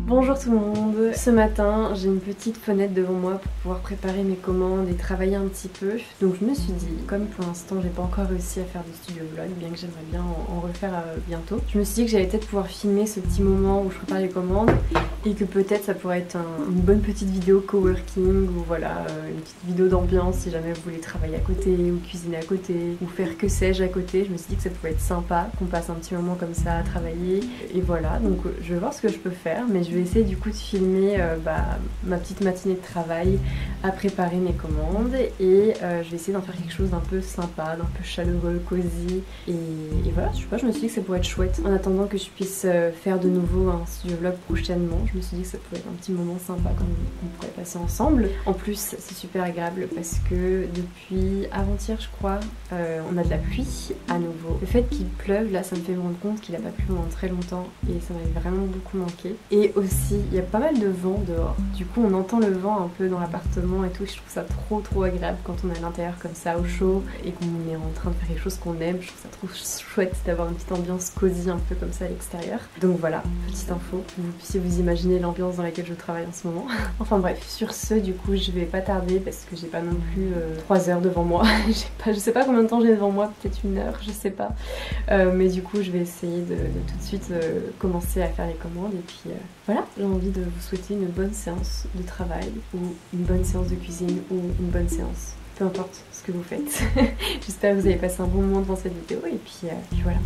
Bonjour tout le monde. Ce matin, j'ai une petite fenêtre devant moi pour pouvoir préparer mes commandes et travailler un petit peu. Donc je me suis dit, comme pour l'instant j'ai pas encore réussi à faire du studio vlog, bien que j'aimerais bien en refaire bientôt, je me suis dit que j'allais peut-être pouvoir filmer ce petit moment où je prépare les commandes et que peut-être ça pourrait être une bonne petite vidéo coworking ou voilà, une petite vidéo d'ambiance si jamais vous voulez travailler à côté ou cuisiner à côté ou faire que sais-je à côté. Je me suis dit que ça pouvait être sympa, qu'on passe un petit moment comme ça à travailler et voilà. Donc je vais voir ce que je peux faire, mais je vais essayer du coup de filmer ma petite matinée de travail à préparer mes commandes et je vais essayer d'en faire quelque chose d'un peu sympa, d'un peu chaleureux, cosy et voilà, je sais pas, je me suis dit que ça pourrait être chouette en attendant que je puisse faire de nouveau un studio vlog prochainement. Je me suis dit que ça pourrait être un petit moment sympa qu'on pourrait passer ensemble. En plus c'est super agréable parce que depuis avant-hier je crois on a de la pluie à nouveau. Le fait qu'il pleuve là, ça me fait me rendre compte qu'il a pas plu pendant très longtemps et ça m'avait vraiment beaucoup manqué. Et aussi il y a pas mal de vent dehors, du coup on entend le vent un peu dans l'appartement et tout. Je trouve ça trop agréable quand on est à l'intérieur comme ça au chaud et qu'on est en train de faire quelque chose qu'on aime. Je trouve ça trop chouette d'avoir une petite ambiance cosy un peu comme ça à l'extérieur. Donc voilà, petite info, que vous puissiez vous imaginer l'ambiance dans laquelle je travaille en ce moment. Enfin bref, sur ce du coup je vais pas tarder parce que j'ai pas non plus 3 heures devant moi. Je sais pas combien de temps j'ai devant moi, peut-être 1 heure, je sais pas. Mais du coup je vais essayer de tout de suite commencer à faire les commandes et puis voilà, j'ai envie de vous souhaiter une bonne séance de travail ou une bonne séance de cuisine ou une bonne séance, peu importe ce que vous faites. J'espère que vous avez passé un bon moment devant cette vidéo et puis voilà.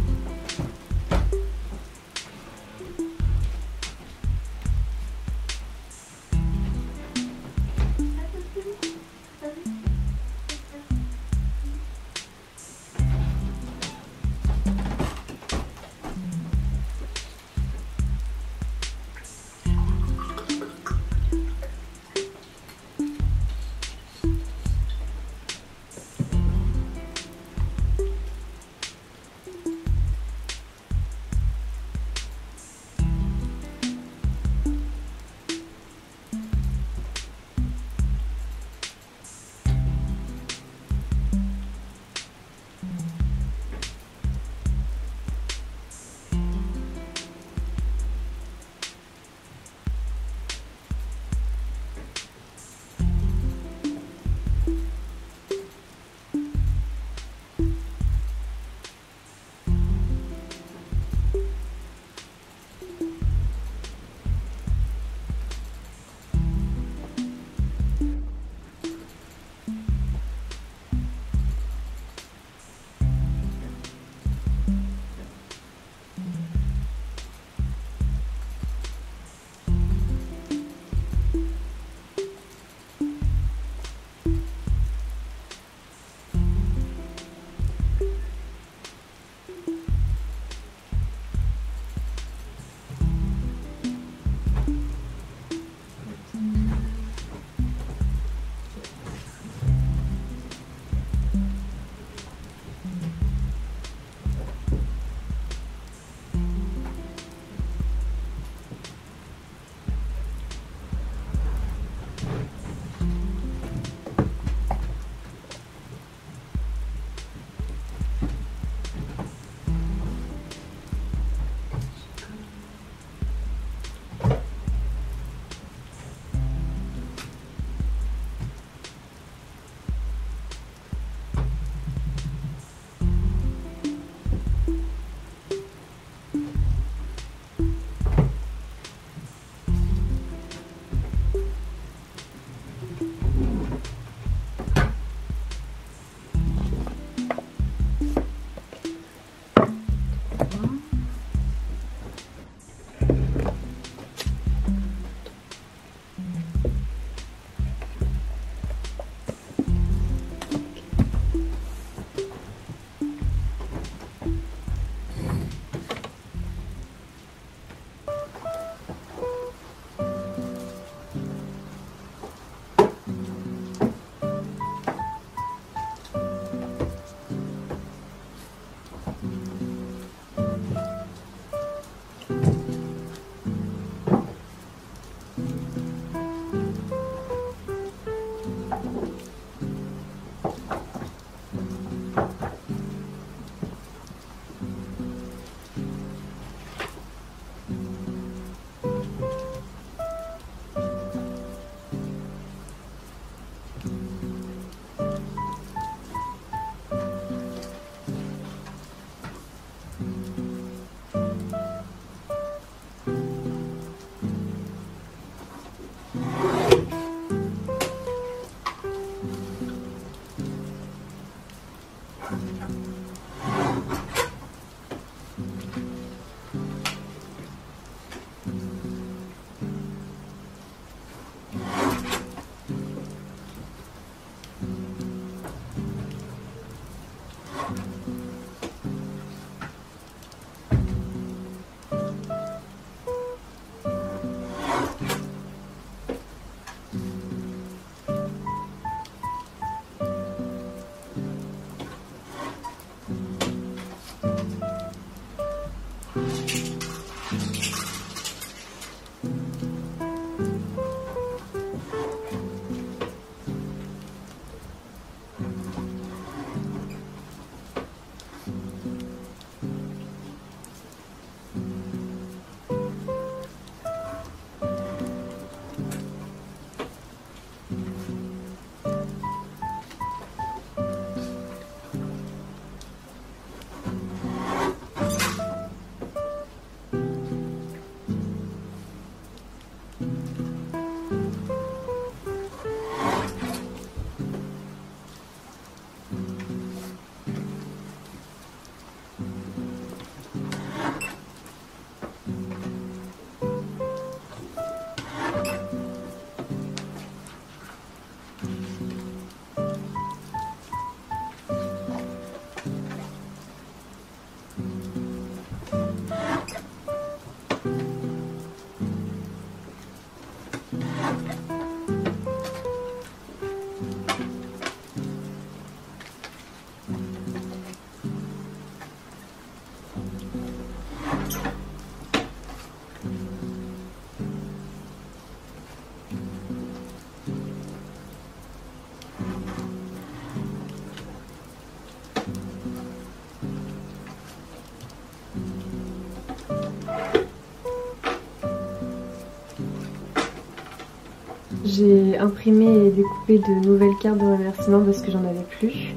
J'ai imprimé et découpé de nouvelles cartes de remerciement parce que j'en avais plus.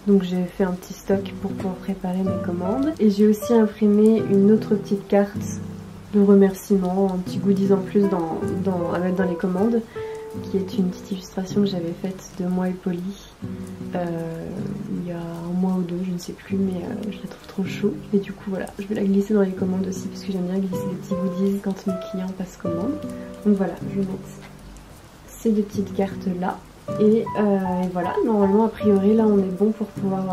Donc j'ai fait un petit stock pour pouvoir préparer mes commandes. Et j'ai aussi imprimé une autre petite carte de remerciement, un petit goodies en plus à mettre dans les commandes, qui est une petite illustration que j'avais faite de moi et Polly il y a un mois ou deux, je ne sais plus, mais je la trouve trop chou. Et du coup voilà, je vais la glisser dans les commandes aussi parce que j'aime bien glisser des petits goodies quand mes clients passent commande. Donc voilà, je vais mettre ces deux petites cartes là. Et voilà, normalement a priori là on est bon pour pouvoir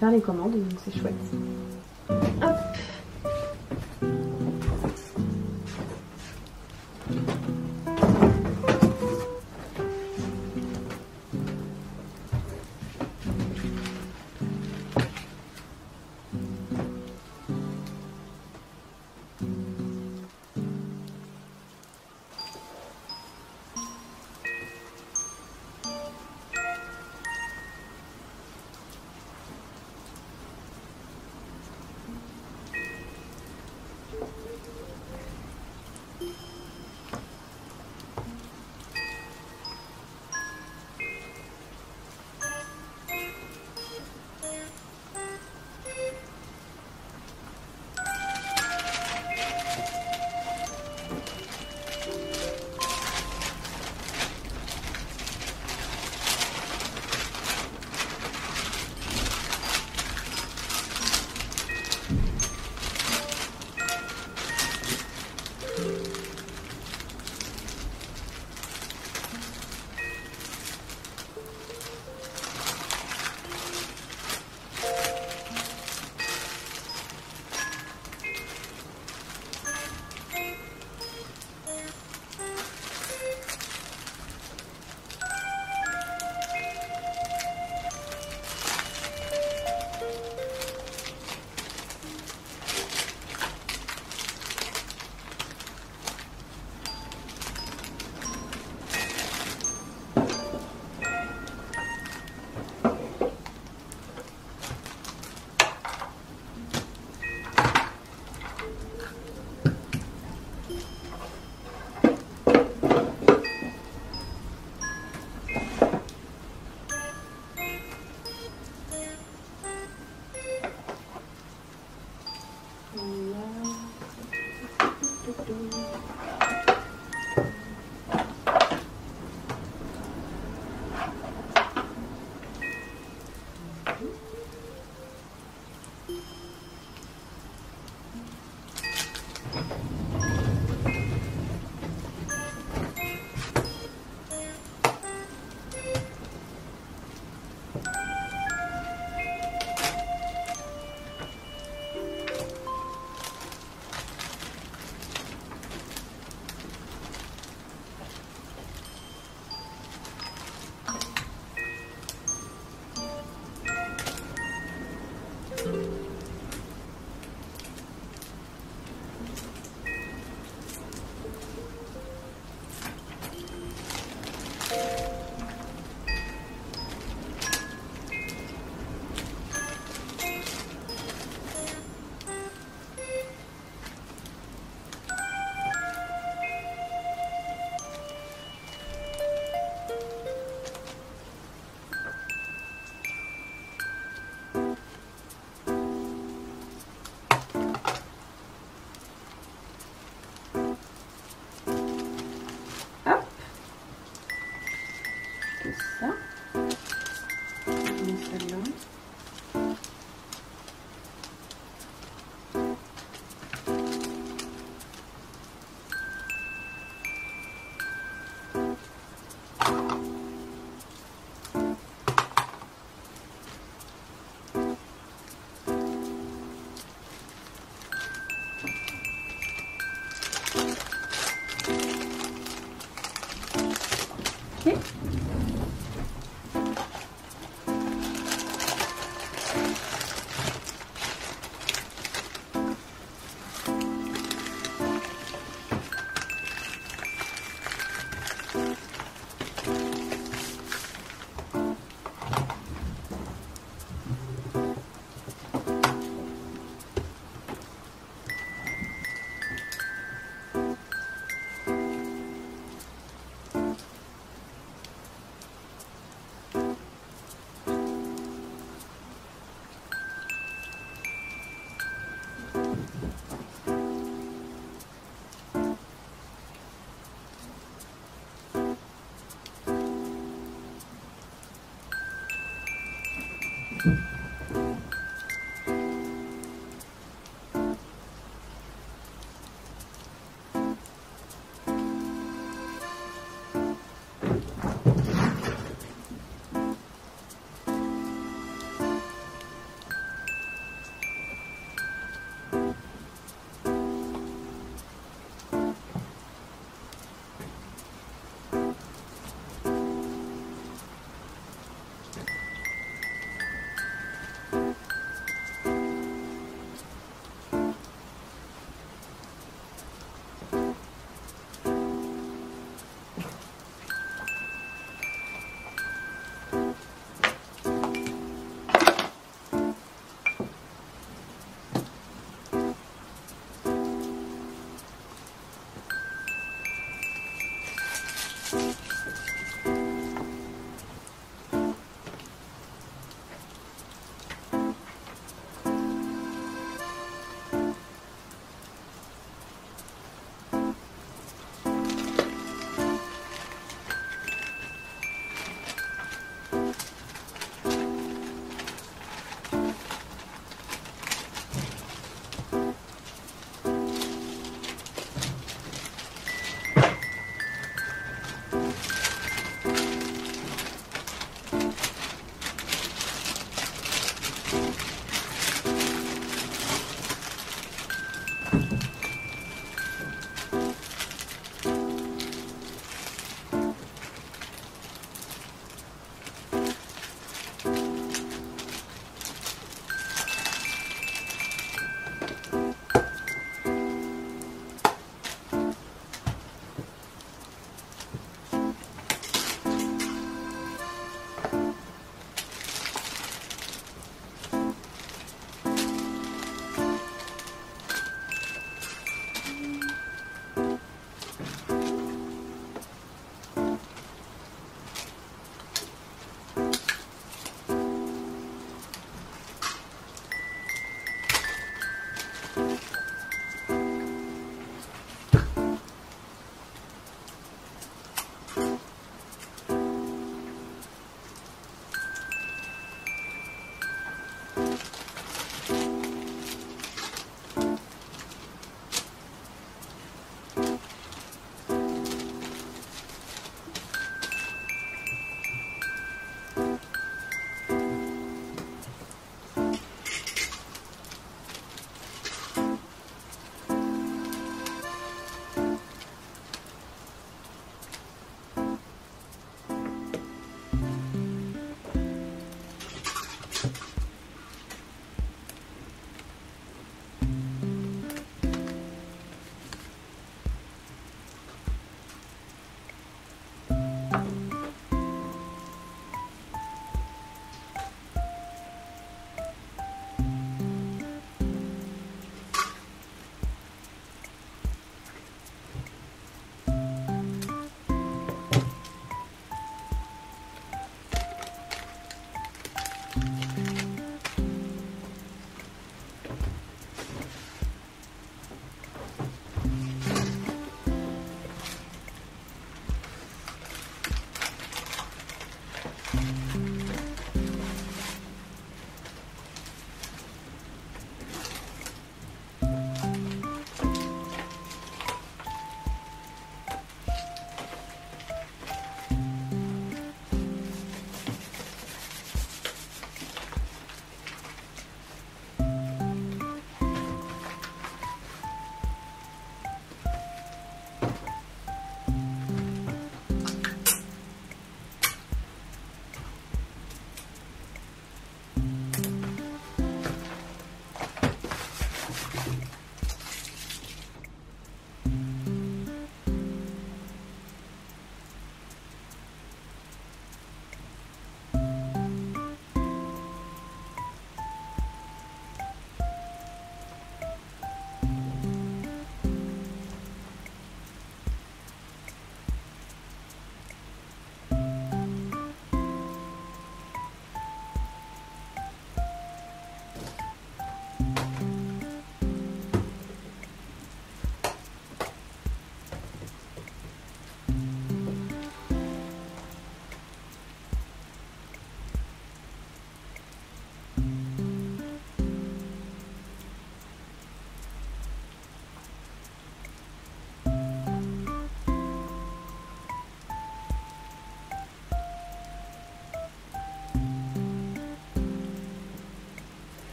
faire les commandes, donc c'est chouette. Hop.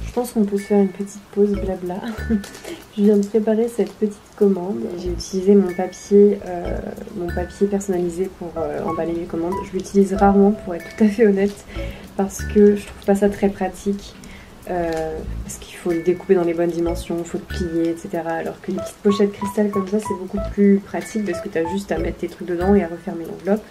Je pense qu'on peut se faire une petite pause blabla. Je viens de préparer cette petite commande. J'ai utilisé mon papier personnalisé pour emballer mes commandes. Je l'utilise rarement pour être tout à fait honnête parce que je trouve pas ça très pratique. Parce qu'il faut le découper dans les bonnes dimensions, il faut le plier, etc. Alors que les petites pochettes cristal comme ça, c'est beaucoup plus pratique parce que tu as juste à mettre tes trucs dedans et à refermer l'enveloppe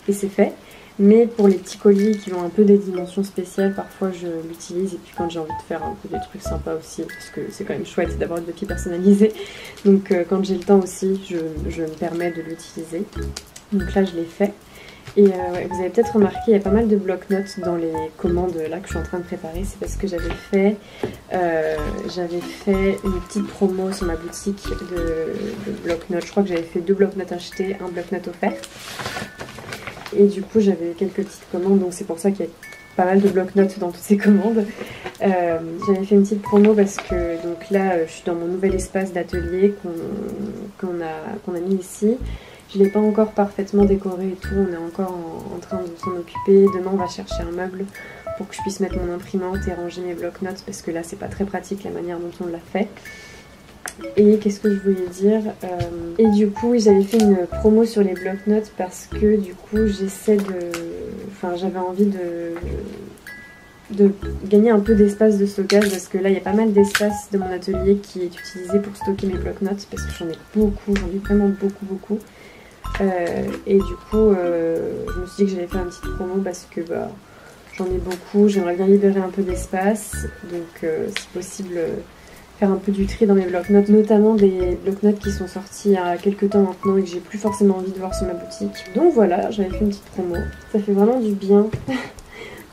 et c'est fait. Mais pour les petits colis qui ont un peu des dimensions spéciales, parfois je l'utilise. Et puis quand j'ai envie de faire un peu des trucs sympas aussi, parce que c'est quand même chouette d'avoir le papier personnalisé. Donc quand j'ai le temps aussi, je me permets de l'utiliser. Donc là je l'ai fait. Et ouais, vous avez peut-être remarqué, il y a pas mal de bloc-notes dans les commandes là que je suis en train de préparer. C'est parce que j'avais fait une petite promo sur ma boutique de bloc-notes. Je crois que j'avais fait 2 bloc-notes achetés, 1 bloc-notes offert. Et du coup j'avais quelques petites commandes, donc c'est pour ça qu'il y a pas mal de bloc-notes dans toutes ces commandes. J'avais fait une petite promo parce que donc là je suis dans mon nouvel espace d'atelier qu'on a mis ici. Je ne l'ai pas encore parfaitement décoré et tout, on est encore en train de s'en occuper. Demain on va chercher un meuble pour que je puisse mettre mon imprimante et ranger mes bloc-notes parce que là c'est pas très pratique la manière dont on l'a fait. Et qu'est-ce que je voulais dire et du coup j'avais fait une promo sur les bloc-notes parce que du coup j'avais envie de gagner un peu d'espace de stockage parce que là il y a pas mal d'espace de mon atelier qui est utilisé pour stocker mes bloc-notes parce que j'en ai vraiment beaucoup. Et du coup je me suis dit que j'allais faire une petite promo parce que j'en ai beaucoup, j'aimerais bien libérer un peu d'espace, donc si possible faire un peu du tri dans mes bloc-notes, notamment des bloc-notes qui sont sortis il y a quelques temps maintenant et que j'ai plus forcément envie de voir sur ma boutique. Donc voilà, j'avais fait une petite promo, ça fait vraiment du bien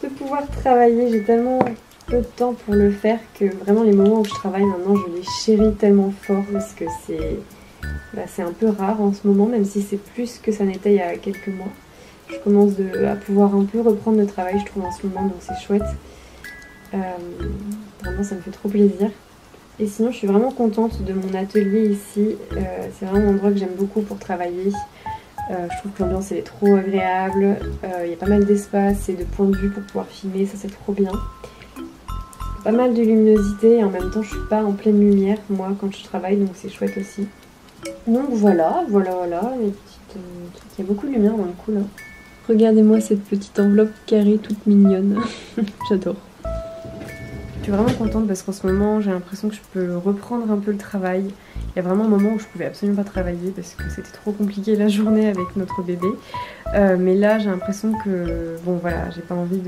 de pouvoir travailler, j'ai tellement peu de temps pour le faire que vraiment les moments où je travaille maintenant je les chéris tellement fort parce que c'est un peu rare en ce moment, même si c'est plus que ça n'était il y a quelques mois. Je commence à pouvoir un peu reprendre le travail je trouve en ce moment, donc c'est chouette. Vraiment ça me fait trop plaisir. Et sinon je suis vraiment contente de mon atelier ici, c'est vraiment un endroit que j'aime beaucoup pour travailler. Je trouve que l'ambiance elle est trop agréable, il y a pas mal d'espace et de points de vue pour pouvoir filmer, ça c'est trop bien. Pas mal de luminosité et en même temps je suis pas en pleine lumière moi quand je travaille, donc c'est chouette aussi. Donc voilà, les petites, il y a beaucoup de lumière dans le coup là. Regardez-moi cette petite enveloppe carrée toute mignonne, j'adore. Je suis vraiment contente parce qu'en ce moment j'ai l'impression que je peux reprendre un peu le travail. Il y a vraiment un moment où je pouvais absolument pas travailler parce que c'était trop compliqué la journée avec notre bébé. Mais là j'ai l'impression que, bon voilà, j'ai pas envie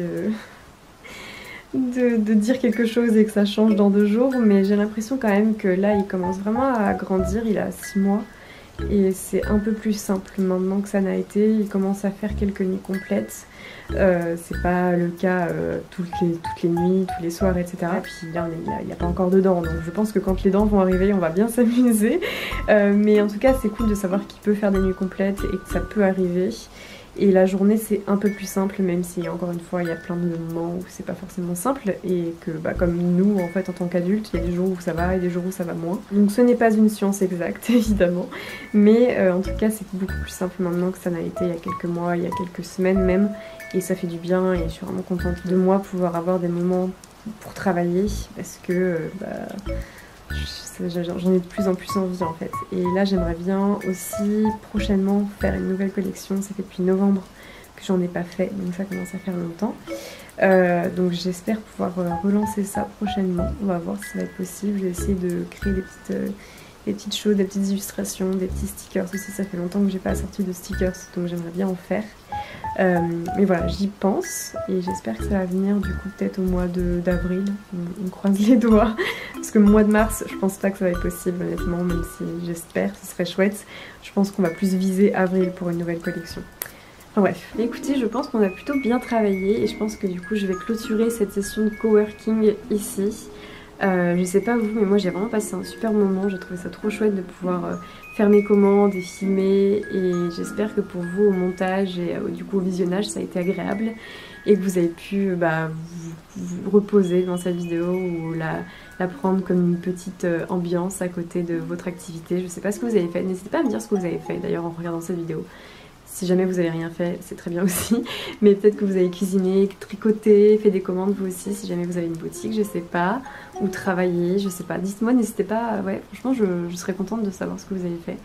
de dire quelque chose et que ça change dans 2 jours, mais j'ai l'impression quand même que là il commence vraiment à grandir, il a 6 mois. Et c'est un peu plus simple maintenant que ça n'a été, il commence à faire quelques nuits complètes. C'est pas le cas toutes les nuits, tous les soirs, etc. Et puis là il n'y a pas encore de dents, donc je pense que quand les dents vont arriver on va bien s'amuser. Mais en tout cas c'est cool de savoir qu'il peut faire des nuits complètes et que ça peut arriver. Et la journée c'est un peu plus simple, même si encore une fois il y a plein de moments où c'est pas forcément simple et que comme nous en fait en tant qu'adultes il y a des jours où ça va et des jours où ça va moins. Donc ce n'est pas une science exacte évidemment, mais en tout cas c'est beaucoup plus simple maintenant que ça n'a été il y a quelques mois, il y a quelques semaines même, et ça fait du bien et je suis vraiment contente de moi pouvoir avoir des moments pour travailler parce que j'en ai de plus en plus envie en fait. Et là j'aimerais bien aussi prochainement faire une nouvelle collection, ça fait depuis novembre que j'en ai pas fait, donc ça commence à faire longtemps. Donc j'espère pouvoir relancer ça prochainement, on va voir si ça va être possible. Je vais essayer de créer des petites choses, des petites illustrations, des petits stickers aussi, ça fait longtemps que j'ai pas sorti de stickers donc j'aimerais bien en faire. Mais voilà, j'y pense et j'espère que ça va venir du coup peut-être au mois d'avril, on croise les doigts, parce que le mois de mars je pense pas que ça va être possible honnêtement, même si j'espère, ce serait chouette. Je pense qu'on va plus viser avril pour une nouvelle collection. Enfin bref, écoutez, je pense qu'on a plutôt bien travaillé et je pense que du coup je vais clôturer cette session de coworking ici. Je sais pas vous, mais moi j'ai vraiment passé un super moment, j'ai trouvé ça trop chouette de pouvoir faire mes commandes et filmer, et j'espère que pour vous au montage et du coup au visionnage ça a été agréable et que vous avez pu vous reposer dans cette vidéo ou la prendre comme une petite ambiance à côté de votre activité. Je sais pas ce que vous avez fait, n'hésitez pas à me dire ce que vous avez fait d'ailleurs en regardant cette vidéo. Si jamais vous avez rien fait, c'est très bien aussi. Mais peut-être que vous avez cuisiné, tricoté, fait des commandes vous aussi, si jamais vous avez une boutique, je sais pas. Ou travaillé, je sais pas. Dites-moi, n'hésitez pas. Ouais, franchement, je serais contente de savoir ce que vous avez fait.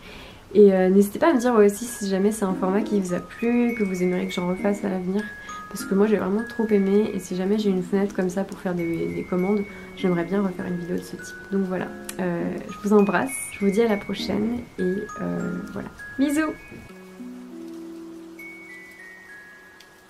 Et n'hésitez pas à me dire aussi si jamais c'est un format qui vous a plu, que vous aimeriez que j'en refasse à l'avenir. Parce que moi j'ai vraiment trop aimé, et si jamais j'ai une fenêtre comme ça pour faire des commandes, j'aimerais bien refaire une vidéo de ce type. Donc voilà, je vous embrasse, je vous dis à la prochaine et voilà. Bisous!